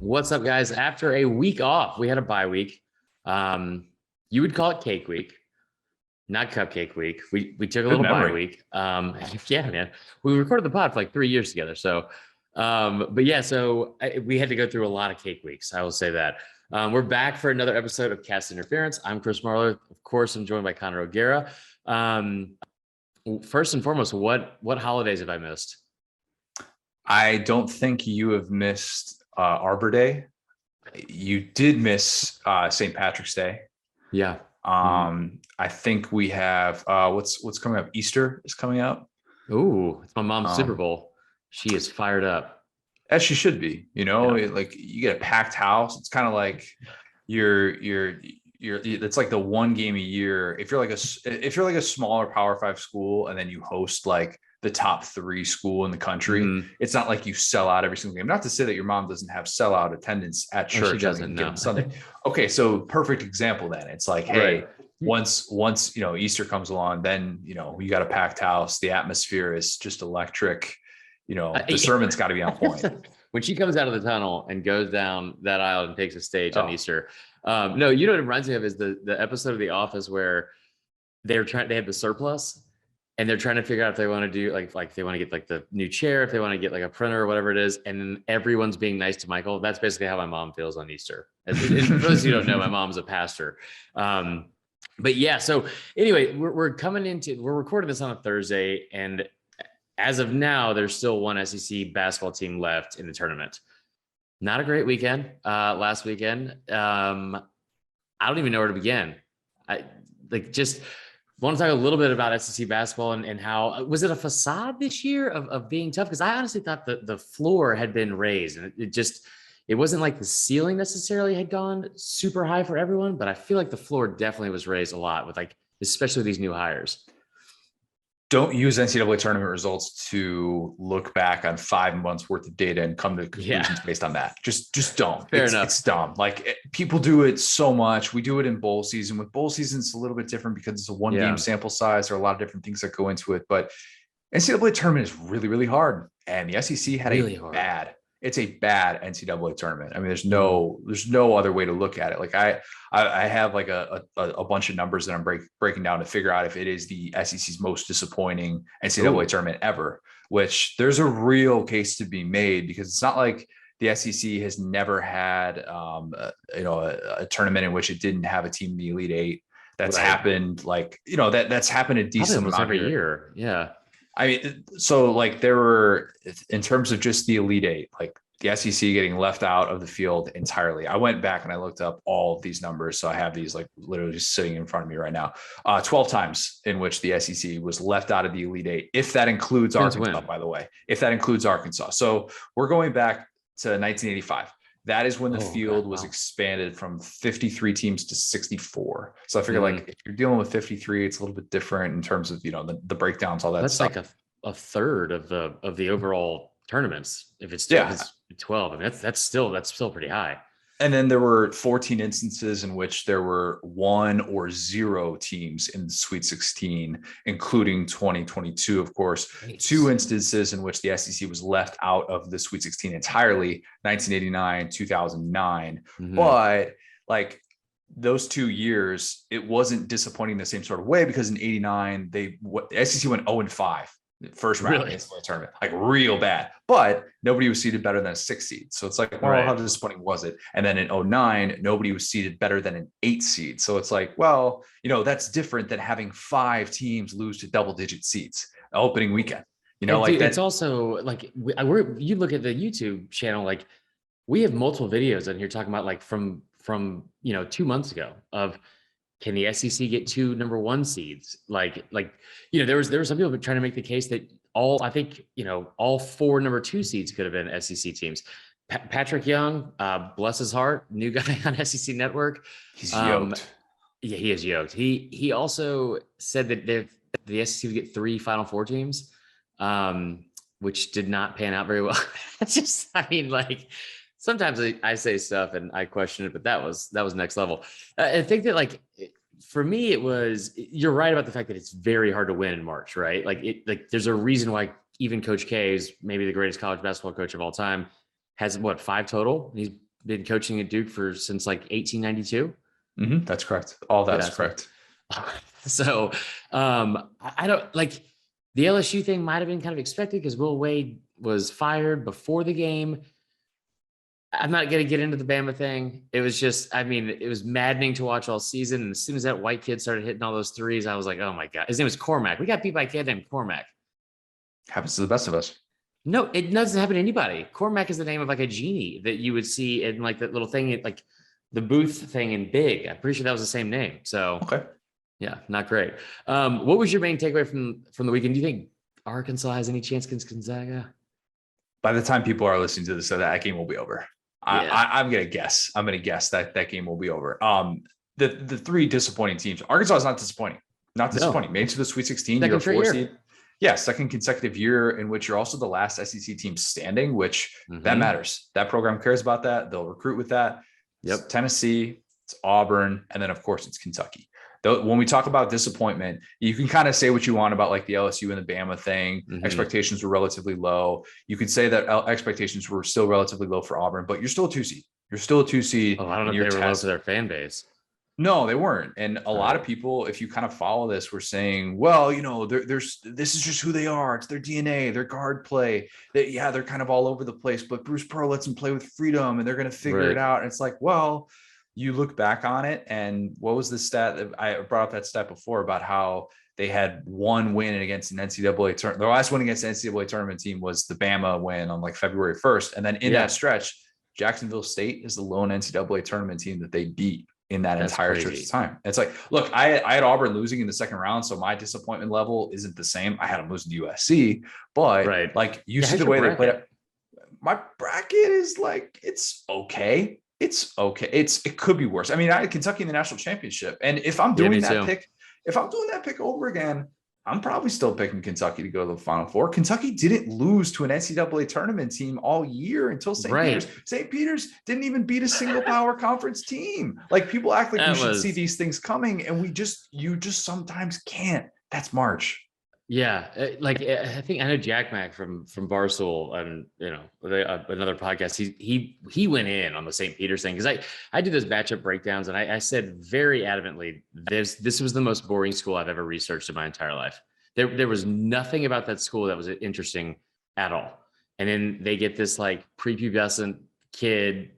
What's up, guys? After a week off, we had a bye week. You would call it cake week, not cupcake week. We took a Good little memory. bye week. Yeah, man. We recorded the pod for like 3 years together. So, we had to go through a lot of cake weeks. I will say that. We're back for another episode of Cast Interference. I'm Chris Marler. Of course, I'm joined by Connor O'Gara. First and foremost, what holidays have I missed? I don't think you have missed Arbor Day. You did miss St. Patrick's Day. Yeah. I think we have what's coming up. Easter is coming up. Ooh, it's my mom's Super Bowl. She is fired up. As she should be. Like you get a packed house. It's kind of like it's like the one game a year. If you're like a smaller Power 5 school and then you host like the top 3 school in the country, it's not like you sell out every single game. Not to say that your mom doesn't have sellout attendance at church. She doesn't, no. Sunday. Okay, so perfect example then. It's like, hey, once Easter comes along, then you got a packed house. The atmosphere is just electric. The sermon's got to be on point. When she comes out of the tunnel and goes down that aisle and takes a stage on Easter. No, you know what it reminds me of is the episode of The Office where they have the surplus and they're trying to figure out if they want to do like they want to get like the new chair, if they want to get like a printer or whatever it is. And then everyone's being nice to Michael. That's basically how my mom feels on Easter. And for those who don't know, my mom's a pastor. But yeah, so anyway, we're recording this on a Thursday, and as of now, there's still one SEC basketball team left in the tournament. Not a great weekend last weekend. I don't even know where to begin. I just want to talk a little bit about SEC basketball and how was it a facade this year of being tough? Because I honestly thought the floor had been raised, and it wasn't like the ceiling necessarily had gone super high for everyone, but I feel like the floor definitely was raised a lot with especially these new hires. Don't use NCAA tournament results to look back on 5 months worth of data and come to conclusions based on that. Just don't. Fair enough. It's dumb. People do it so much. We do it in bowl season. With bowl season, it's a little bit different because it's a one game sample size. There are a lot of different things that go into it. But NCAA tournament is really, really hard. And the SEC had it's a bad NCAA tournament. I mean, there's no other way to look at it. Like I have like a bunch of numbers that I'm breaking down to figure out if it is the SEC's most disappointing NCAA tournament ever, which there's a real case to be made because it's not like the SEC has never had, a tournament in which it didn't have a team in the Elite Eight. That's happened that's happened a decent amount every year. Yeah. I mean, so there were, in terms of just the Elite Eight, like the SEC getting left out of the field entirely. I went back and I looked up all of these numbers. So I have these literally just sitting in front of me right now. 12 times in which the SEC was left out of the Elite Eight, if that includes Arkansas, by the way, if that includes Arkansas. So we're going back to 1985. That is when the field was expanded from 53 teams to 64. So I figure if you're dealing with 53, it's a little bit different in terms of, the breakdowns, all that stuff. That's like a third of the overall tournaments. If it's 12, I mean, that's still pretty high. And then there were 14 instances in which there were 1 or 0 teams in the Sweet 16, including 2022, of course. Nice. 2 instances in which the SEC was left out of the Sweet 16 entirely, 1989, 2009. But those 2 years, it wasn't disappointing the same sort of way because in 89, the SEC went 0-5. First round in the tournament, real bad, but nobody was seeded better than a 6 seed. So it's how disappointing was it? And then in 2009, nobody was seeded better than an 8 seed. So it's that's different than having 5 teams lose to double-digit seeds opening weekend. It's also you look at the YouTube channel, we have multiple videos on here talking about from 2 months ago of, can the SEC get 2 number 1 seeds? There were some people trying to make the case that all 4 number 2 seeds could have been SEC teams. Patrick Young, bless his heart, new guy on SEC Network. He's yoked. Yeah, he is yoked. He also said that the SEC would get 3 Final Four teams, which did not pan out very well. Sometimes I say stuff and I question it, but that was next level. I think that for me, you're right about the fact that it's very hard to win in March, right? There's a reason why even Coach K is maybe the greatest college basketball coach of all time, has 5 total. He's been coaching at Duke since like 1892. That's correct. All that is correct. So I don't like the LSU thing might have been kind of expected because Will Wade was fired before the game. I'm not going to get into the Bama thing. It was just, I mean, it was maddening to watch all season. And as soon as that white kid started hitting all those threes, I was like, oh my God. His name was Cormac. We got beat by a kid named Cormac. Happens to the best of us. No, it doesn't happen to anybody. Cormac is the name of like a genie that you would see in like that little thing, like the booth thing in Big. I'm pretty sure that was the same name. So, okay. Yeah, not great. What was your main takeaway from the weekend? Do you think Arkansas has any chance against Gonzaga? By the time people are listening to this, so that game will be over. Yeah. I'm going to guess. I'm going to guess that game will be over. The three disappointing teams. Arkansas is not disappointing. Not disappointing. No. Made to the Sweet 16. You're a 4 seed. Yeah, second consecutive year in which you're also the last SEC team standing, which that matters. That program cares about that. They'll recruit with that. Yep. It's Tennessee, it's Auburn, and then of course it's Kentucky. When we talk about disappointment, you can kind of say what you want about like the LSU and the Bama thing. Expectations were relatively low. You could say that expectations were still relatively low for Auburn, but you're still a 2 seed. You're still a 2 seed. Oh, I don't know if they were low for their fan base. No, they weren't. And a lot of people, if you kind of follow this, were saying, well, you know, this is just who they are. It's their DNA, their guard play. They're kind of all over the place, but Bruce Pearl lets them play with freedom and they're going to figure it out. And it's like, well, you look back on it, and what was the stat that I brought up that stat before about how they had one win against an NCAA tournament. Their last win against the NCAA tournament team was the Bama win on like February 1st. And then in that stretch, Jacksonville State is the lone NCAA tournament team that they beat in that entire stretch of time. It's like, look, I had Auburn losing in the second round, so my disappointment level isn't the same. I had them losing to USC, but like you see the way they played it. My bracket is like, it's okay. It's okay. It could be worse. I mean, I had Kentucky in the national championship, and if I'm doing that pick over again, I'm probably still picking Kentucky to go to the Final Four. Kentucky didn't lose to an NCAA tournament team all year until St. Peter's. St. Peter's didn't even beat a single power conference team. Like, people act like we should see these things coming, and you just sometimes can't. That's March. Yeah, like I know Jack Mack from Barstool and another podcast. He went in on the St. Peter's thing because I did those matchup breakdowns, and I said very adamantly this was the most boring school I've ever researched in my entire life. There was nothing about that school that was interesting at all. And then they get this like prepubescent kid,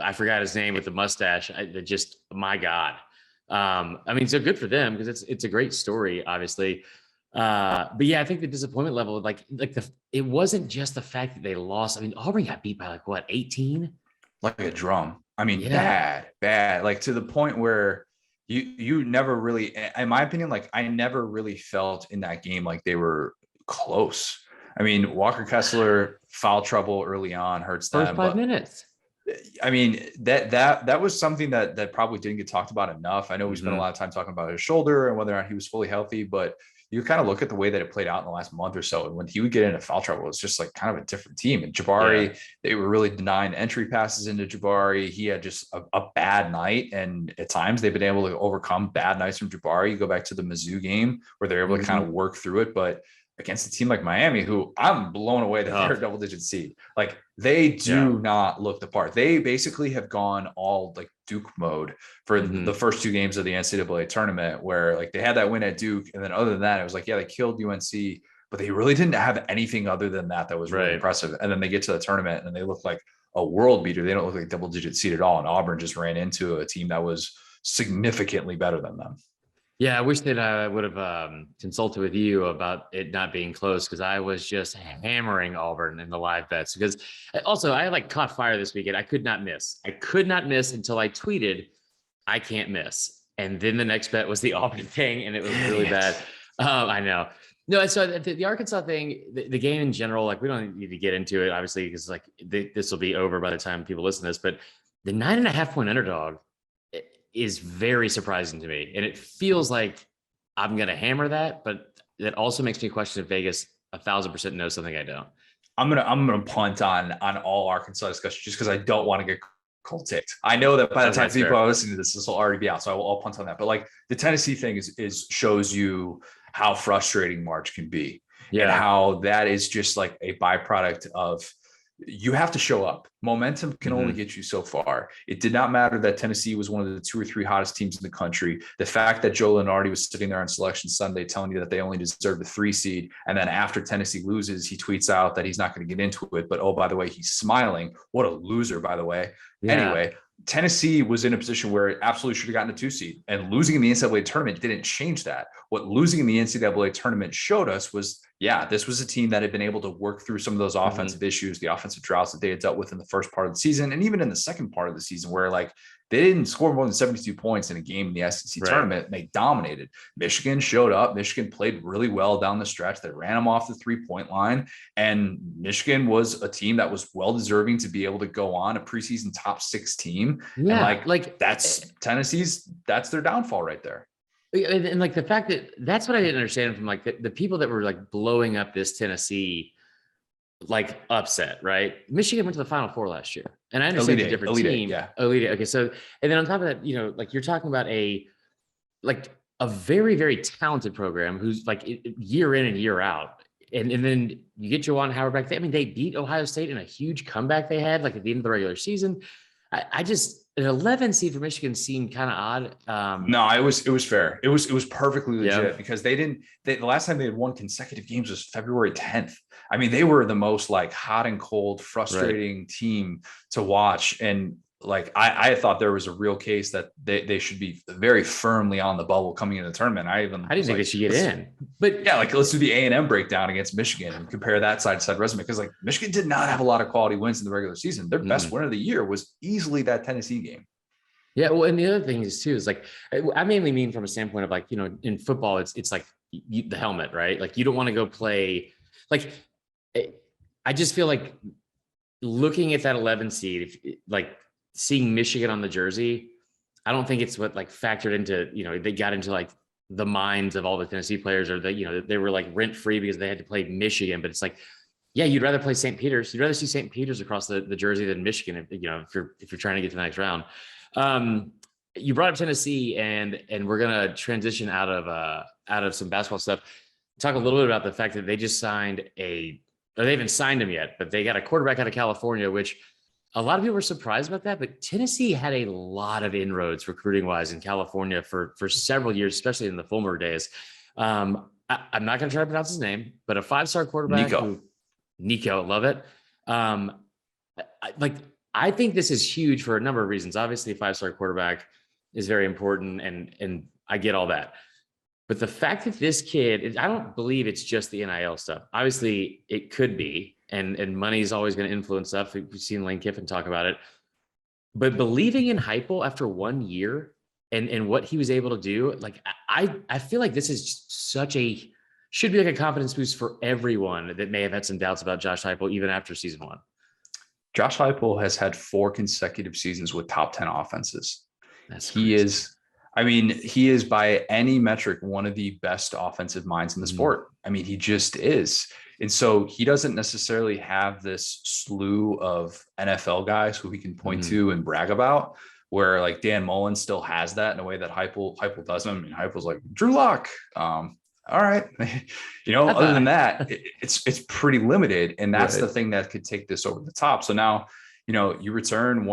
I forgot his name, with the mustache. Just my God. I mean, so good for them because it's a great story, obviously. But yeah, I think the disappointment level, it wasn't just the fact that they lost. I mean, Auburn got beat by like what, 18? Like a drum. I mean, bad, like to the point where you never really, in my opinion, like I never really felt in that game like they were close. I mean, Walker Kessler, foul trouble early on hurts them. First 5 minutes. I mean, that was something that probably didn't get talked about enough. I know we spent a lot of time talking about his shoulder and whether or not he was fully healthy, but you kind of look at the way that it played out in the last month or so. And when he would get into foul trouble, it's just like kind of a different team. And Jabari, they were really denying entry passes into Jabari. He had just a bad night. And at times they've been able to overcome bad nights from Jabari. You go back to the Mizzou game where they're able to kind of work through it. But against a team like Miami, who I'm blown away that they're a double-digit seed. Like, they do not look the part. They basically have gone all like Duke mode for the first 2 games of the NCAA tournament, where like they had that win at Duke. And then other than that, it was like, yeah, they killed UNC, but they really didn't have anything other than that was really impressive. And then they get to the tournament and they look like a world beater. They don't look like double-digit seed at all. And Auburn just ran into a team that was significantly better than them. Yeah, I wish that I would have consulted with you about it not being close, because I was just hammering Auburn in the live bets. Because also I like caught fire this weekend. I could not miss until I tweeted, I can't miss. And then the next bet was the Auburn thing, and it was really bad. I know. No, so the Arkansas thing, the game in general, like we don't need to get into it, obviously, because like this will be over by the time people listen to this. But the 9.5-point underdog is very surprising to me. And it feels like I'm going to hammer that, but that also makes me question if Vegas 1,000% knows something I don't. I'm going to punt on all Arkansas discussion just because I don't want to get cold ticked. I know that by the time people are listening to this will already be out. So I'll punt on that. But like the Tennessee thing is shows you how frustrating March can be. And how that is just like a byproduct of you have to show up. Momentum can only get you so far. It did not matter that Tennessee was one of the 2 or 3 hottest teams in the country. The fact that Joe Lunardi was sitting there on Selection Sunday telling you that they only deserved a 3 seed, and then after Tennessee loses, he tweets out that he's not going to get into it. But, oh, by the way, he's smiling. What a loser, by the way. Yeah. Anyway, Tennessee was in a position where it absolutely should have gotten a 2 seed, and losing in the NCAA tournament didn't change that. What losing in the NCAA tournament showed us was, yeah, this was a team that had been able to work through some of those offensive issues, the offensive droughts that they had dealt with in the first part of the season, and even in the second part of the season, where like they didn't score more than 72 points in a game in the SEC tournament. They dominated. Michigan showed up. Michigan played really well down the stretch. They ran them off the 3-point line, and Michigan was a team that was well deserving to be able to go on a preseason top 6 team. Yeah, and like that's Tennessee's. That's their downfall right there. And like the fact that's what I didn't understand from like the people that were like blowing up this Tennessee like upset, right? Michigan went to the Final Four last year, and I understand it's a different team. Yeah. Elite. Okay. So, and then on top of that, you know, like you're talking about a very, very talented program who's like year in and year out. And then you get Juwan Howard back. I mean, they beat Ohio State in a huge comeback they had like at the end of the regular season. I just, an 11 seed for Michigan seemed kind of odd. No, it was fair. It was perfectly legit because the last time they had won consecutive games was February 10th. I mean, they were the most like hot and cold, frustrating team to watch. And like, I thought there was a real case that they should be very firmly on the bubble coming into the tournament. I didn't think they should get in, but yeah, like let's do the A&M breakdown against Michigan and compare that side to side resume. Cause like Michigan did not have a lot of quality wins in the regular season. Their best win of the year was easily that Tennessee game. Yeah. Well, and the other thing is too, is like, I mainly mean from a standpoint of like, you know, in football, it's like the helmet, right? Like you don't want to go play, like, I just feel like looking at that 11 seed, like seeing Michigan on the jersey, I don't think it's what like factored into, you know, they got into like the minds of all the Tennessee players, or that, you know, they were like rent free because they had to play Michigan. But it's like, yeah, you'd rather play St. Peter's. You'd rather see St. Peter's across the jersey than Michigan, if, you know, if you're trying to get to the next round. You brought up Tennessee, and we're gonna transition out of some basketball stuff. Talk a little bit about the fact that they just signed they haven't signed him yet, but they got a quarterback out of California, which a lot of people were surprised about that. But Tennessee had a lot of inroads recruiting wise in California for several years, especially in the Fulmer days. I'm not gonna try to pronounce his name, but a 5-star quarterback. Nico, love it. I think this is huge for a number of reasons. Obviously, a 5-star quarterback is very important, and I get all that. But the fact that this kid, I don't believe it's just the NIL stuff. Obviously, it could be, and money is always going to influence stuff. We've seen Lane Kiffin talk about it. But believing in Heupel after 1 year and what he was able to do, like I feel like this is should be like a confidence boost for everyone that may have had some doubts about Josh Heupel even after season 1. Josh Heupel has had 4 consecutive seasons with top 10 offenses. He is by any metric one of the best offensive minds in the sport. I mean, he just is. And so he doesn't necessarily have this slew of NFL guys who he can point to and brag about, where like Dan Mullen still has that in a way that Heupel doesn't. I mean, Heupel's like Drew Lock. All right. You know, other than that, it's pretty limited. And that's the thing that could take this over the top. So now, you know, you return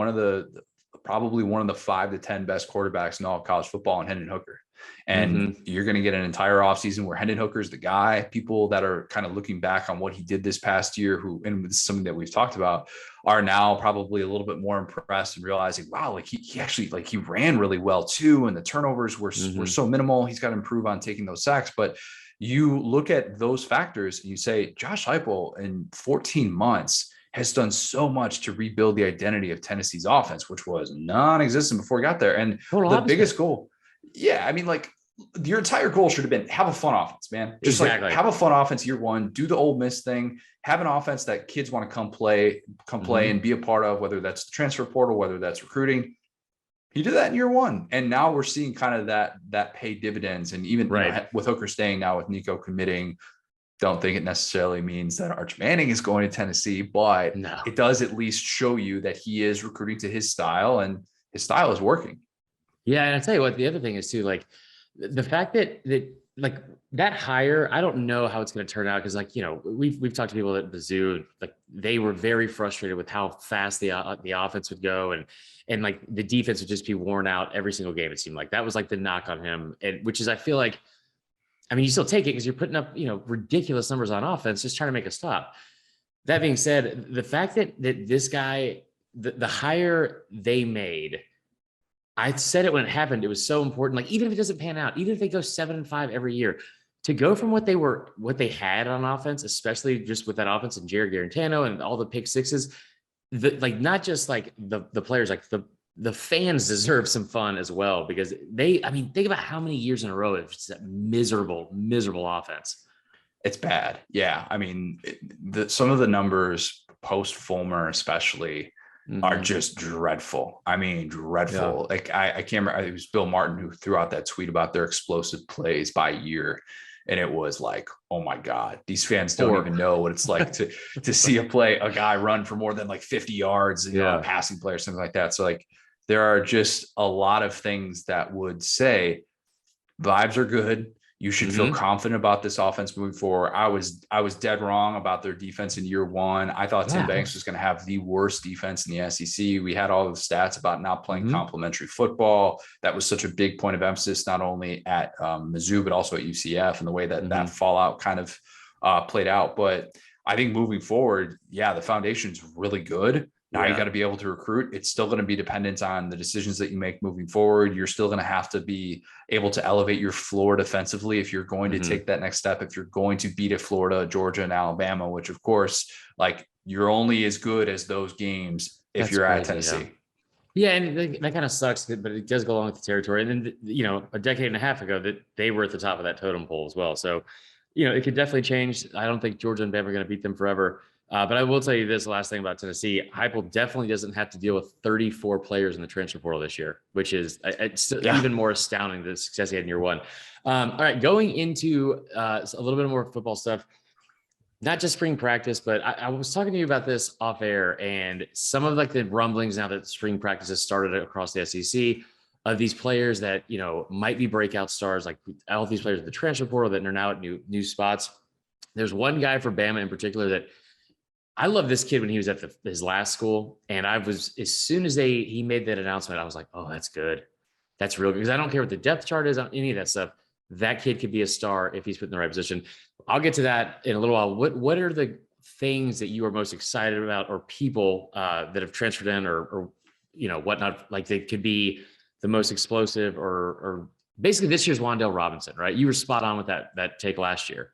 probably one of the 5 to 10 best quarterbacks in all of college football in Hendon Hooker. And you're going to get an entire offseason where Hendon Hooker is the guy. People that are kind of looking back on what he did this past year, and this is something that we've talked about, are now probably a little bit more impressed and realizing, wow, like he actually, like he ran really well too. And the turnovers were so minimal. He's got to improve on taking those sacks. But you look at those factors and you say, Josh Heupel in 14 months has done so much to rebuild the identity of Tennessee's offense, which was non-existent before he got there. And biggest goal. Yeah. I mean, like your entire goal should have been have a fun offense, man. Just like have a fun offense year 1, do the Ole Miss thing, have an offense that kids want to come play and be a part of, whether that's the transfer portal, whether that's recruiting. He did that in year 1. And now we're seeing kind of that pay dividends. And even you know, with Hooker staying now, with Nico committing, don't think it necessarily means that Arch Manning is going to Tennessee, but it does at least show you that he is recruiting to his style, and his style is working. Yeah. And I tell you what, the other thing is too, like the fact that like that hire, I don't know how it's going to turn out because, like, we've talked to people at the zoo, like they were very frustrated with how fast the offense would go, and like the defense would just be worn out every single game. It seemed like that was like the knock on him, and which is, I feel like, I mean, you still take it because you're putting up ridiculous numbers on offense, just trying to make a stop. That being said, the fact that this guy, the hire they made, I said it when it happened. It was so important. Like, even if it doesn't pan out, even if they go 7-5 every year, to go from what they had on offense, especially just with that offense and Jared Garantano and all the pick sixes, like not just like the players, like the fans deserve some fun as well, because I mean, think about how many years in a row it's that miserable offense. It's bad. Yeah. I mean, some of the numbers post Fulmer, especially, are just dreadful. I mean, dreadful. Yeah. Like I can't remember. It was Bill Martin who threw out that tweet about their explosive plays by year. And it was like, oh my God, these fans don't even know what it's like to see a guy run for more than like 50 yards, a passing play or something like that. So like, there are just a lot of things that would say vibes are good. You should feel confident about this offense moving forward. I was dead wrong about their defense in year one. I thought Tim Banks was going to have the worst defense in the SEC. We had all the stats about not playing complementary football. That was such a big point of emphasis, not only at Mizzou, but also at UCF, and the way that that fallout kind of played out. But I think moving forward, the foundation's really good. Now you got to be able to recruit. It's still going to be dependent on the decisions that you make moving forward. You're still going to have to be able to elevate your floor defensively if you're going to take that next step, if you're going to beat a Florida, Georgia, and Alabama, which of course, like, you're only as good as those games if you're at Tennessee. Yeah, and that kind of sucks, but it does go along with the territory. And then, a decade and a half ago, that they were at the top of that totem pole as well. So, it could definitely change. I don't think Georgia and Bama are going to beat them forever. But I will tell you this last thing about Tennessee. Heupel definitely doesn't have to deal with 34 players in the transfer portal this year, which is even more astounding, the success he had in year one. All right, going into a little bit more football stuff, not just spring practice, but I was talking to you about this off air, and some of like the rumblings now that spring practice has started across the SEC of these players that, might be breakout stars, like all these players in the transfer portal that are now at new spots. There's one guy for Bama in particular that I love. This kid when he was at his last school, and I was, as soon as he made that announcement, I was like, oh, that's good. That's real good, because I don't care what the depth chart is on any of that stuff. That kid could be a star if he's put in the right position. I'll get to that in a little while. What are the things that you are most excited about, or people that have transferred in or whatnot, like they could be the most explosive, or basically this year's Wan'Dale Robinson, right? You were spot on with that take last year.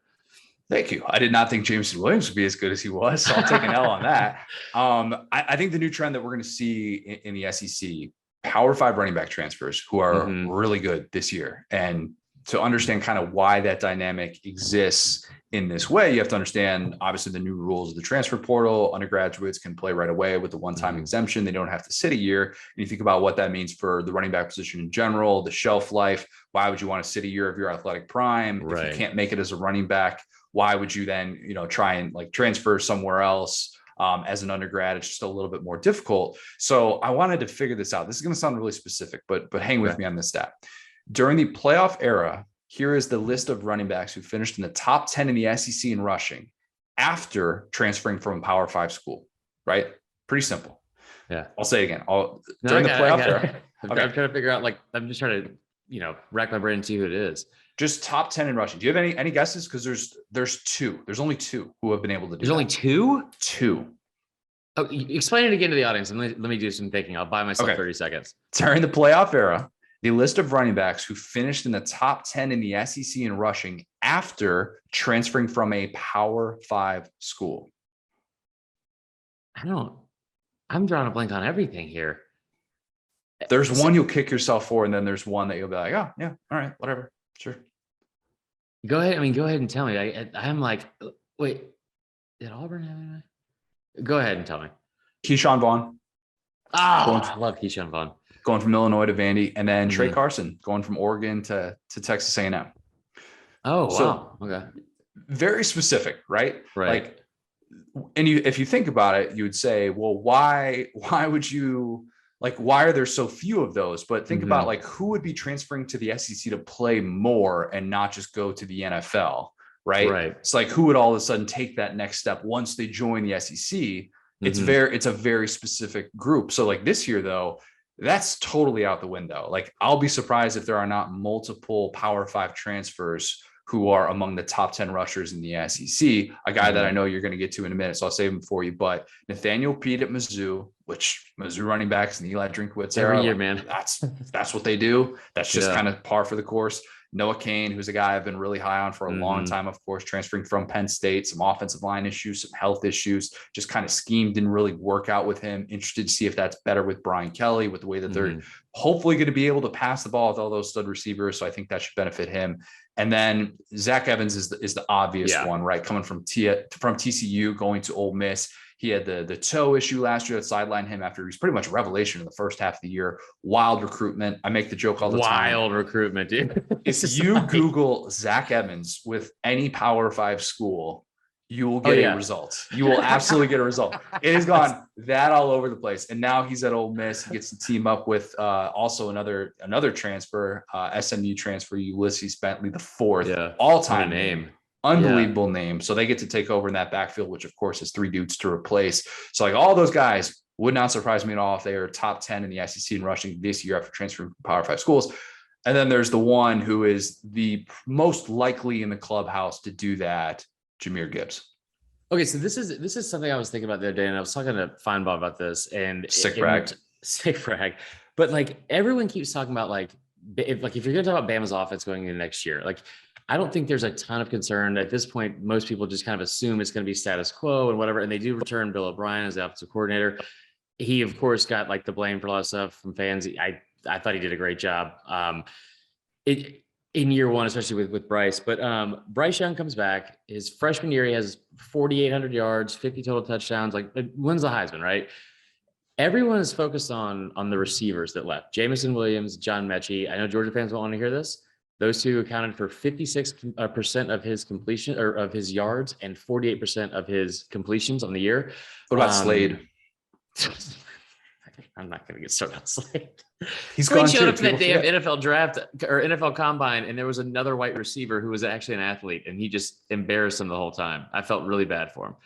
Thank you. I did not think Jameson Williams would be as good as he was, so I'll take an L on that. I think the new trend that we're going to see in the SEC, Power 5 running back transfers who are really good this year. And to understand kind of why that dynamic exists in this way, you have to understand, obviously, the new rules of the transfer portal. Undergraduates can play right away with the one-time exemption. They don't have to sit a year. And you think about what that means for the running back position in general, the shelf life. Why would you want to sit a year of your athletic prime? Right. If you can't make it as a running back, why would you then, try and like transfer somewhere else as an undergrad? It's just a little bit more difficult. So I wanted to figure this out. This is going to sound really specific, but hang with me on this stat. During the playoff era, here is the list of running backs who finished in the top 10 in the SEC in rushing after transferring from a Power 5 school, right? Pretty simple. Yeah. I'll say it again. During the playoff era. I'm trying to figure out, like, I'm just trying to, rack my brain and see who it is. Just top 10 in rushing. Do you have any guesses? Because there's two. There's only two who have been able to do. There's only two? Two. Oh, explain it again to the audience, and let me do some thinking. I'll buy myself 30 seconds. During the playoff era, the list of running backs who finished in the top 10 in the SEC in rushing after transferring from a Power 5 school. I'm drawing a blank on everything here. There's one you'll kick yourself for, and then there's one that you'll be like, oh, yeah, all right, whatever. Sure. Go ahead. Go ahead and tell me. I'm like, wait, did Auburn have anyone? Go ahead and tell me. Keyshawn Vaughn. I love Keyshawn Vaughn. Going from Illinois to Vandy, and then Trey Carson going from Oregon to Texas A&M. Oh, so, wow. Okay. Very specific, right? Right. Like, and if you think about it, you would say, well, why would you like, why are there so few of those? But think Mhm. about like who would be transferring to the SEC to play more and not just go to the NFL, right? Right. It's like who would all of a sudden take that next step once they join the SEC? Mhm. It's a very specific group. So like this year though, that's totally out the window. Like I'll be surprised if there are not multiple Power 5 transfers who are among the top 10 rushers in the SEC, a guy that I know you're going to get to in a minute, so I'll save him for you. But Nathaniel Pete at Mizzou, which Mizzou running backs in the Eli Drinkwitz era, Every year, like, man. that's what they do. That's just Yeah. kind of par for the course. Noah Kane, who's a guy I've been really high on for a long time, of course, transferring from Penn State, some offensive line issues, some health issues, just kind of scheme didn't really work out with him. Interested to see if that's better with Brian Kelly, with the way that they're hopefully going to be able to pass the ball with all those stud receivers. So I think that should benefit him. And then Zach Evans is the obvious one, right? Coming from TCU, going to Ole Miss. He had the toe issue last year that sidelined him after he was pretty much a revelation in the first half of the year. Wild recruitment. I make the joke all the time. Wild recruitment, dude. If you Google Zach Evans with any Power 5 school, you will get a result. You will absolutely get a result. It has gone that all over the place. And now he's at Ole Miss. He gets to team up with also another transfer, SMU transfer, Ulysses Bentley, the fourth all-time name. Unbelievable name. So they get to take over in that backfield, which of course is 3 dudes to replace. So like all those guys would not surprise me at all if they are top 10 in the SEC in rushing this year after transferring from Power 5 schools. And then there's the one who is the most likely in the clubhouse to do that, Jamir Gibbs. Okay, so this is something I was thinking about the other day, and I was talking to Feinbaum about this, and sick brag. But like everyone keeps talking about like if you're going to talk about Bama's offense going into next year, like I don't think there's a ton of concern at this point. Most people just kind of assume it's going to be status quo and whatever, and they do return Bill O'Brien as the offensive coordinator. He of course got like the blame for a lot of stuff from fans. I thought he did a great job. In year one, especially with Bryce. But Bryce Young comes back. His freshman year, he has 4,800 yards, 50 total touchdowns, like wins the Heisman, right? Everyone is focused on the receivers that left. Jamison Williams, John Mechie. I know Georgia fans won't want to hear this. Those two accounted for 56% of his completion or of his yards and 48% of his completions on the year. What about Slade? I'm not going to get started on Slade. He's gone showed too. up to that damn NFL draft or NFL combine, and there was another white receiver who was actually an athlete, and he just embarrassed him the whole time. I felt really bad for him.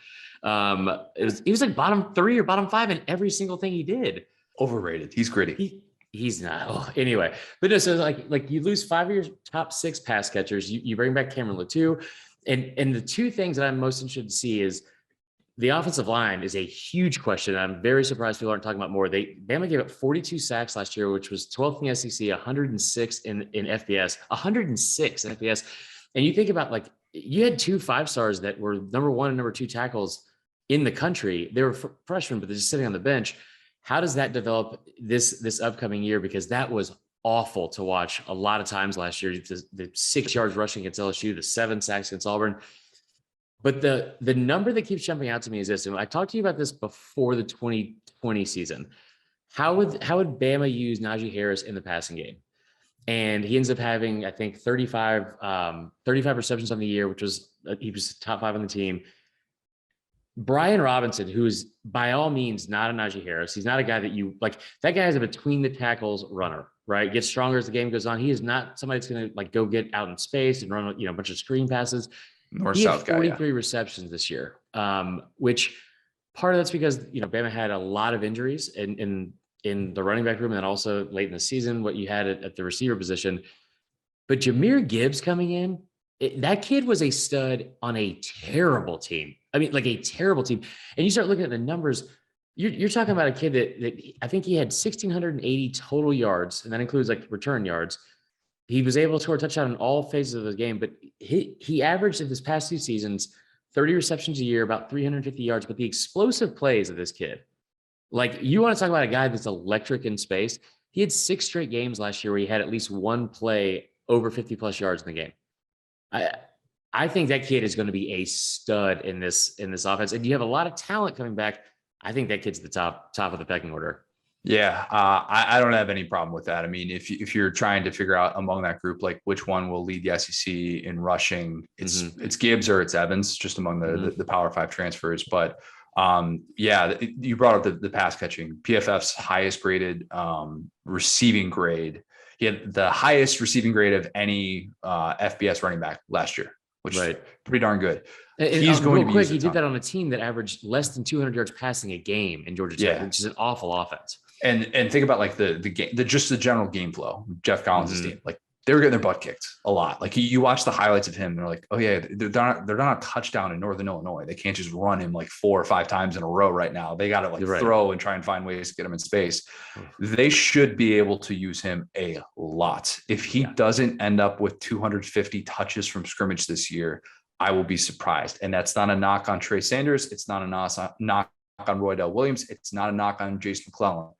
He was like bottom 3 or bottom 5 in every single thing he did. Overrated. He's gritty. He's not. Oh, anyway, but no. So like you lose 5 of your top 6 pass catchers. You bring back Cameron Latou, and the 2 things that I'm most interested to see is the offensive line is a huge question. I'm very surprised people aren't talking about more. Bama gave up 42 sacks last year, which was 12th in the SEC, 106 in FBS, 106 in FBS. And you think about like you had 2 5-stars that were number 1 and number 2 tackles in the country. They were freshmen, but they're just sitting on the bench. How does that develop this upcoming year? Because that was awful to watch a lot of times last year. The 6 yards rushing against LSU, the 7 sacks against Auburn. But the number that keeps jumping out to me is this, and I talked to you about this before the 2020 season. How would Bama use Najee Harris in the passing game? And he ends up having, I think, 35 receptions on the year, which was he was top 5 on the team. Brian Robinson, who is by all means not a Najee Harris, he's not a guy that you like. That guy is a between the tackles runner, right? Gets stronger as the game goes on. He is not somebody that's going to like go get out in space and run a bunch of screen passes. He had 43 receptions this year, which part of that's because Bama had a lot of injuries in the running back room, and then also late in the season, what you had at the receiver position. But Jamir Gibbs coming in, that kid was a stud on a terrible team. I mean, like a terrible team. And you start looking at the numbers. You're talking about a kid that I think he had 1,680 total yards, and that includes like return yards. He was able to score a touchdown in all phases of the game, but he averaged in this past 2 seasons 30 receptions a year, about 350 yards. But the explosive plays of this kid, like you want to talk about a guy that's electric in space. He had 6 straight games last year where he had at least 1 play over 50 plus yards in the game. I think that kid is going to be a stud in this offense, and you have a lot of talent coming back. I think that kid's the top of the pecking order. Yeah, I don't have any problem with that. I mean, if you're trying to figure out among that group, like which one will lead the SEC in rushing, it's Gibbs or it's Evans, just among the Power 5 transfers. But Yeah, you brought up the pass catching. PFF's highest graded receiving grade. He had the highest receiving grade of any FBS running back last year, which is pretty darn good. He's going to be quick. He did that on a team that averaged less than 200 yards passing a game in Georgia Tech, which is an awful offense. And think about like the game, just the general game flow. Jeff Collins' team, like they were getting their butt kicked a lot. Like you watch the highlights of him, and they're like, oh yeah, they're not a touchdown in Northern Illinois. They can't just run him like 4 or 5 times in a row right now. They got to like throw and try and find ways to get him in space. They should be able to use him a lot. If he doesn't end up with 250 touches from scrimmage this year, I will be surprised. And that's not a knock on Trey Sanders. It's not a knock on Roydell Williams. It's not a knock on Jason McClellan.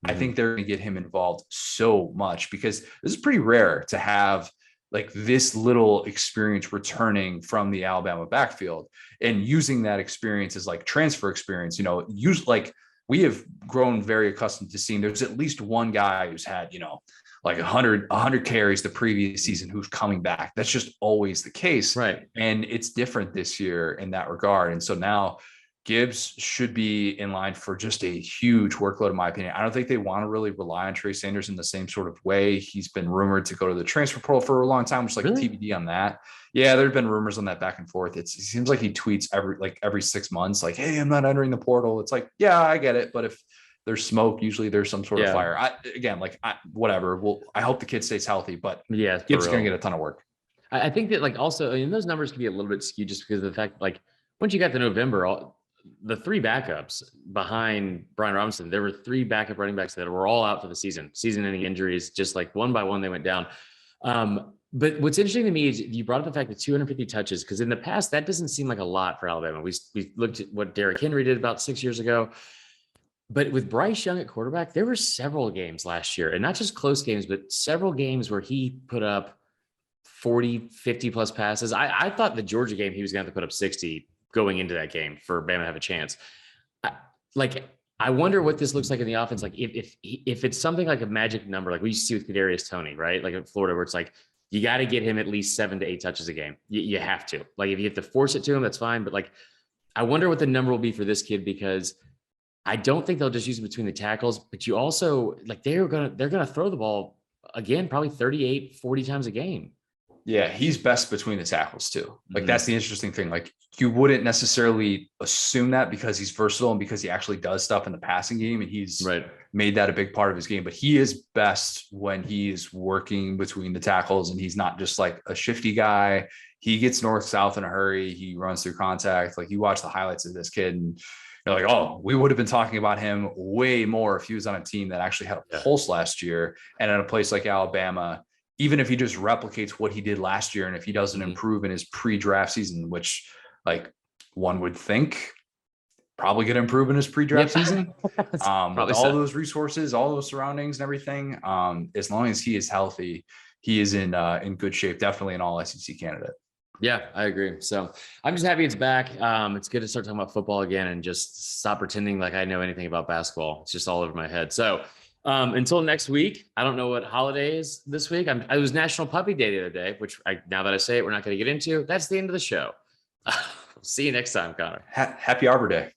I think they're going to get him involved so much because this is pretty rare to have like this little experience returning from the Alabama backfield and using that experience as like transfer experience. Use like we have grown very accustomed to seeing there's at least one guy who's had, like 100 carries the previous season who's coming back. That's just always the case. Right. And it's different this year in that regard. And so now Gibbs should be in line for just a huge workload, in my opinion. I don't think they want to really rely on Trey Sanders in the same sort of way. He's been rumored to go to the transfer portal for a long time, which is like TBD on that. Yeah, there have been rumors on that back and forth. It seems like he tweets every 6 months, like, hey, I'm not entering the portal. It's like, yeah, I get it. But if there's smoke, usually there's some sort of fire. Whatever. Well, I hope the kid stays healthy, but Gibbs is going to get a ton of work. I think that like also, those numbers can be a little bit skewed just because of the fact, like once you got to November, the 3 backups behind Brian Robinson, there were 3 backup running backs that were all out for the season-ending injuries, just like one by one they went down. But what's interesting to me is you brought up the fact that 250 touches, because in the past, that doesn't seem like a lot for Alabama. We looked at what Derrick Henry did about 6 years ago. But with Bryce Young at quarterback, there were several games last year, and not just close games, but several games where he put up 40, 50 plus passes. I thought the Georgia game, he was going to have to put up 60 going into that game for Bama to have a chance. I wonder what this looks like in the offense. Like if it's something like a magic number, like we used to see with Kadarius Toney, right? Like at Florida, where it's like, you got to get him at least 7 to 8 touches a game. You have to. Like if you have to force it to him, that's fine. But like, I wonder what the number will be for this kid, because I don't think they'll just use it between the tackles, but you also like, they're going to throw the ball again, probably 38, 40 times a game. Yeah, he's best between the tackles too. Like that's the interesting thing. Like you wouldn't necessarily assume that because he's versatile and because he actually does stuff in the passing game and he's made that a big part of his game. But he is best when he's working between the tackles and he's not just like a shifty guy. He gets north-south in a hurry. He runs through contact. Like you watch the highlights of this kid and you're like, oh, we would have been talking about him way more if he was on a team that actually had a pulse last year and at a place like Alabama. Even if he just replicates what he did last year, and if he doesn't improve in his pre-draft season, which like one would think probably going to improve in his pre-draft season, with all those resources, all those surroundings and everything, as long as he is healthy, he is in good shape, definitely an all SEC candidate. Yeah, I agree. So I'm just happy it's back. It's good to start talking about football again and just stop pretending like I know anything about basketball. It's just all over my head. So until next week, I don't know what holiday is this week. It was National Puppy Day the other day, which now that I say it, we're not going to get into. That's the end of the show. See you next time, Connor. Happy Arbor Day.